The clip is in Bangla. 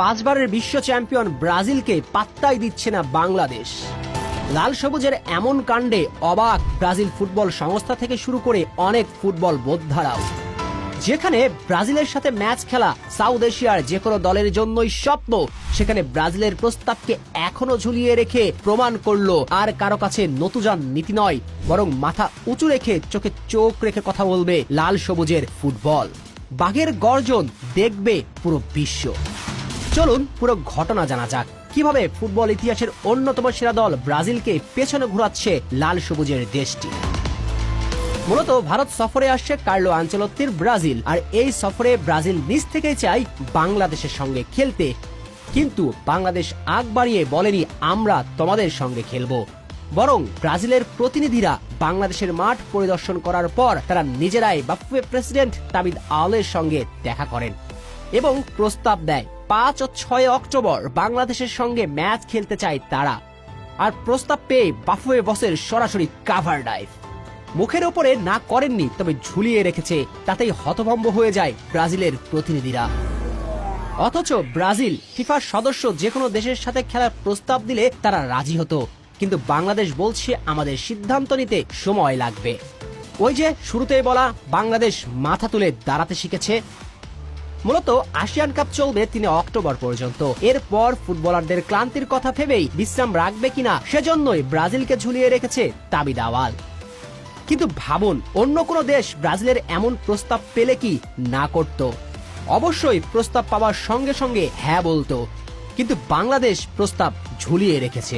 পাঁচবারের বিশ্ব চ্যাম্পিয়ন ব্রাজিলকে পাত্তাই দিচ্ছে না বাংলাদেশ। লাল সবুজের এমন কাণ্ডে অবাক ব্রাজিল ফুটবল সংস্থা থেকে শুরু করে অনেক ফুটবল বোদ্ধারাও। যেখানে ব্রাজিলের সাথে ম্যাচ খেলা সাউথ এশিয়ার যে কোনো দলের জন্যই স্বপ্ন, সেখানে ব্রাজিলের প্রস্তাবকে এখনো ঝুলিয়ে রেখে প্রমাণ করলো আর কারো কাছে নতুজান নীতি নয়, বরং মাথা উঁচু রেখে চোখে চোখ রেখে কথা বলবে লাল সবুজের ফুটবল। বাঘের গর্জন দেখবে পুরো বিশ্ব। চলুন পুরো ঘটনা জানা যাক, কিভাবে ফুটবল ইতিহাসের অন্যতম সেরা দল ব্রাজিলকে পেছনে ঘোরাচ্ছে লাল সবুজের দেশটি। মূলত ভারত সফরে আসছে কার্লো আনচেলত্তির ব্রাজিল, আর এই সফরে ব্রাজিল নিজ থেকেই চাই বাংলাদেশের সঙ্গে খেলতে। কিন্তু বাংলাদেশ আগ বাড়িয়ে বলেনি আমরা তোমাদের সঙ্গে খেলবো, বরং ব্রাজিলের প্রতিনিধিরা বাংলাদেশের মাঠ পরিদর্শন করার পর তারা নিজেরাই বাফুয়ে প্রেসিডেন্ট তাবিদ আওলের সঙ্গে দেখা করেন এবং প্রস্তাব দেয় 5 ও 6 অক্টোবর বাংলাদেশের সঙ্গে ম্যাচ খেলতে চায় তারা। আর প্রস্তাব পেয়ে বাফুয়ে বসের সরাসরি কাভার ডাইভ। মুখের ওপরে না করেননি, তবে ঝুলিয়ে রেখেছে, তাতেই হতভম্ব হয়ে যায় ব্রাজিলের প্রতিনিধিরা। অথচ ব্রাজিল ফিফার সদস্য যে কোনো দেশের সাথে খেলার প্রস্তাব দিলে তারা রাজি হতো, কিন্তু বাংলাদেশ বলছে আমাদের সিদ্ধান্ত নিতে সময় লাগবে। ওই যে শুরুতেই বলা, বাংলাদেশ মাথা তুলে দাঁড়াতে শিখেছে। মূলত আসিয়ান কাপ চলবে 3 অক্টোবর পর্যন্ত। এরপর ফুটবলারদের ক্লান্তির কথা ভেবেই বিশ্রাম রাখবে কিনা, সেজন্যই ব্রাজিলকে ঝুলিয়ে রেখেছে তাবিদ আওয়াল। কিন্তু ভাবুন, অন্য কোনো দেশ ব্রাজিলের এমন প্রস্তাব পেলে কি না করত? অবশ্যই প্রস্তাব পাওয়ার সঙ্গে সঙ্গে হ্যাঁ বলতো, কিন্তু বাংলাদেশ প্রস্তাব ঝুলিয়ে রেখেছে।